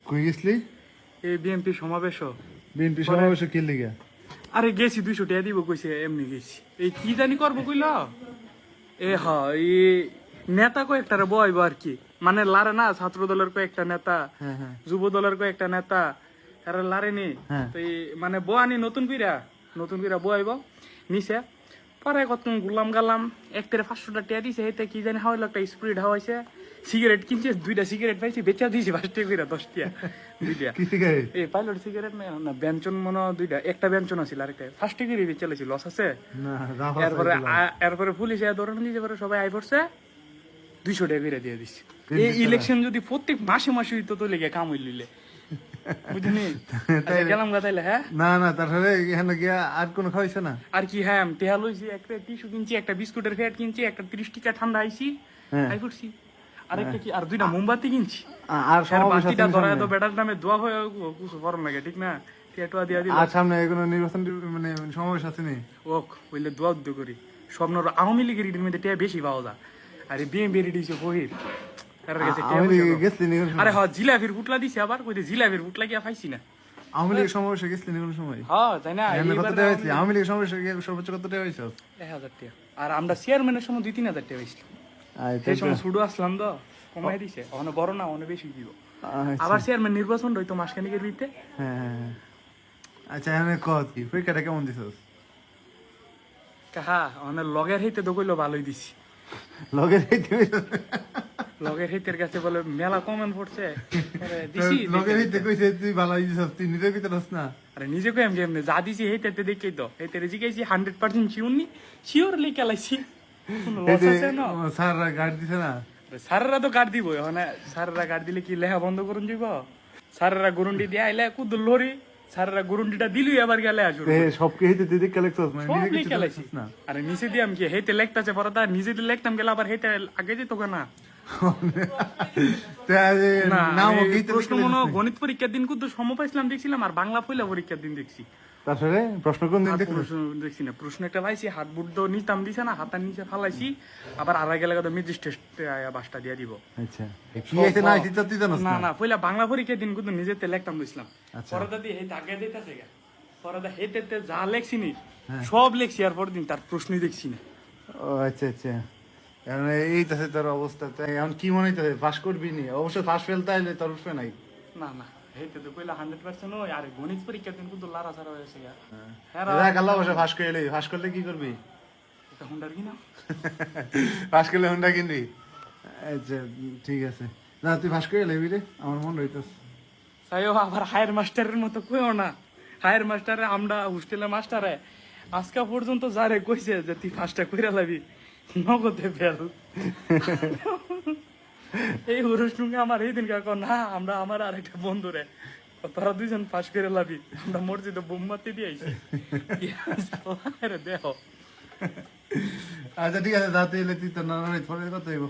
কই গেছলি? এই বিএনপি সমাবেশ। বিএনপি সমাবেশে কি লিগা? আরে গেছি 200 টাকা দিব কইছে, এমনি গেছি। এই কি জানি করবো কইল, এ হ এই নেতা কয়েকটারে বয়ব আর কি, মানে লারে না ছাত্র দলের কয়েকটা নেতা, হ্যাঁ। যুব দলের কয়েকটা নেতা, তারা লারে নি। হ্যাঁ। তো এই মানে বোয়ানি নতুন কইরা বয়াইব নিছে। পরে কত গুলাম গালাম, একটারে 500 টাকা দিছে, এতে কি জানি হাওয়াইলো, একটা স্প্রিট হাওয়াইছে। সিগারেট কিনছে, 2টা সিগারেট পাইছি, বেচা দিয়েছি 5 টাকা কইরা, 10 টাকা 2টা। কি সিগারেট? এই পাইলট সিগারেট না ব্যঞ্জন মনে হয় 2টা, একটা ব্যঞ্জন আছিল আরেকটা 5 টাকা করে বেচালেছি, লস আছে। না, রাফা এরপরে পুলিশে ধরে নিয়ে পরে সবাই আই পড়ছে, 200 টাকা করে দিয়ে দিছি। তিনশো এই টাকা? ইলেকশন যদি প্রত্যেক মাসে হইতো তো লেগে কাম হইলিলে, বুঝলি? আচ্ছা, গেলাম গা তাইলে। হ্যাঁ না তারপরে এখানে গিয়া আর কোনো খাওয়াইছে না? আর কি, হ্যাঁ টেহা লইছি, একটা টিস্যু কিনছি, একটা বিস্কুটের প্যাকেট কিনছি, একটা 30 টাকা ঠান্ডা আইছি হ্যাঁ। আই করছি, আরেকটা কি আর 2টা মোমবাতি কিনছি। আর আর সমাবেশ বাতিটা আছে ধরা সামনে? তো বেটার নামে দোয়া হয়ে কিছু করন লাগে, ঠিক না? টেটুয়া দিয়া দিল আর সামনে কোনো নির্বাচন মানে সমাবেশ আছে নি? ওক বললে দোয়া উদ্যোগ করি। স্বপ্ন আওয়ামী লীগের ইডির মধ্যে টেয়া বেশি পাওয়া যায়, আর বিএনপি রেডি হইছে বহির। আওয়ামী লীগে গেছলি নি কোনো সময়? আরে হ জিলাপির পুটলা দিছে, আবার কইতে জিলাপির পুটলা গিয়া পাইছি না। আওয়ামী লীগের সমাবেশে গেছলি নি কোনো সময়? হ্যাঁ তাই না, এখানে কত এইবার টাকা হয়েছে? আওয়ামী লীগের সমাবেশে গিয়ে সর্বোচ্চ কত টাকা হয়েছে? 1000 টাকা। আর আমরা চেয়ারম্যানের সময় 2-3 হাজার টাকা পাইছি। সেই সময় ছুডু আসলাম তো, কমাই দিছে, অনেক বড় না, অনেক বেশি দিব। আবার চেয়ারম্যান নির্বাচন হইতো মাসখানিকের ভিতরে। হ্যাঁ। আচ্ছা এখানে কত কি পরীক্ষাটা কেমন দিছস? কাহা অনেক লগের হইতে তো কইলো ভালোই দিছি। লগের হইতে লগের হইতের কাছে বলে মেলা কমেন্ট পড়ছে, আরে দিছি। লগের হইতে কইছে তুই ভালো দিছস, তুই নিজে কইতে পারছ না? আরে নিজে কই আমি যা দিছি হইতে দেখেই তো, হইতে জিগাইছি 100% শিওর নি, শিওর লিখে লাইছি। কোনো লস আছে না? স্যাররা গার্ড দিছে না? স্যারেরা তো কাট দিব, মানে স্যারেরা কাট দিলে কি লেখা বন্ধ করুন যাইব? স্যারেরা গুরুন্ডি দিয়ে আইলে কুদ লরি, স্যারেরা গুরুন্ডিটা দিলই আবার গেলে আসবে। সবকে হইতে দিদি কালেক্টস মানে সব নিজে লিখে কিছু লাইছি। করছিস না? আরে নিচে দিয়ে আমি কি হেতে লেখতাছে, পরে তার নিজে দিয়ে লিখতাম গেলে আবার হেতে আগে যেত না। নাম আমি গীতে প্রশ্ন মনে হয় গণিত পরীক্ষার দিন কিন্তু সম পাইছিলাম দেখছিলাম, আর বাংলা পয়লা পরীক্ষার দিন দেখছি। তারপরে প্রশ্ন কোন দিন আর দেখছিস? প্রশ্ন দেখছি না, প্রশ্ন একটা পাইছি, হাত বুট তো নিতাম দিছে না, হাতার নিচে ফালাইছি, আবার আড়াই গেলে তো মিডিস্টেস্ট বাসটা দিয়ে দিব। আচ্ছা কি হইছে না হইছে তুই জানিস না না? না পয়লা বাংলা পরীক্ষার দিন কিন্তু নিজেতে লেখতাম দিছিলাম। আচ্ছা। পরে দাদি এই আগে দিতেছে গা, পরে দা হেতে যা লেখছি নি হ্যাঁ। সব লেখছি, আর পরের দিন তার প্রশ্নই দেখছি না। ও আচ্ছা এখন এইটাছে তোর অবস্থা, তাই এখন কি মনে হইতেছে পাস করবি নি? অবশ্য পাস ফেল তাইলে তোর উঠবে নাই। না হেতে তো কইলা 100% ওই, আর গণিত পরীক্ষার দিন কিন্তু লারা ছাড়া হয়েছে গা। হ্যাঁ দেখ আল্লাহ অবশ্য পাস করে এলি, পাস করলে কি করবি? এটা হুন্ডার কি না? পাস করলে হোন্ডা কিনবি? আচ্ছা ঠিক আছে, না তুই পাস করে লেবি রে, আমার মন রইতেছে। তাইও আবার হায়ার মাস্টারের মতো কইও না। হায়ার মাস্টারে আমরা হোস্টেলের মাস্টারে আজকে পর্যন্ত যারে কইছে যে তুই ফার্স্টটা কইরা লাবি, নগদে ফেল। এই হুরুসুঙ্গে আমার এই দিন কাকো না, আমরা আমার আরেকটা বন্ধুরে তোরা 2জন পাস করে লাবি, আমরা মসজিদে বোমবাতি দিয়ে আইছি। দেখো আচ্ছা ঠিক আছে, যাতে এলে তুই তো নানা পরে কথা হইব।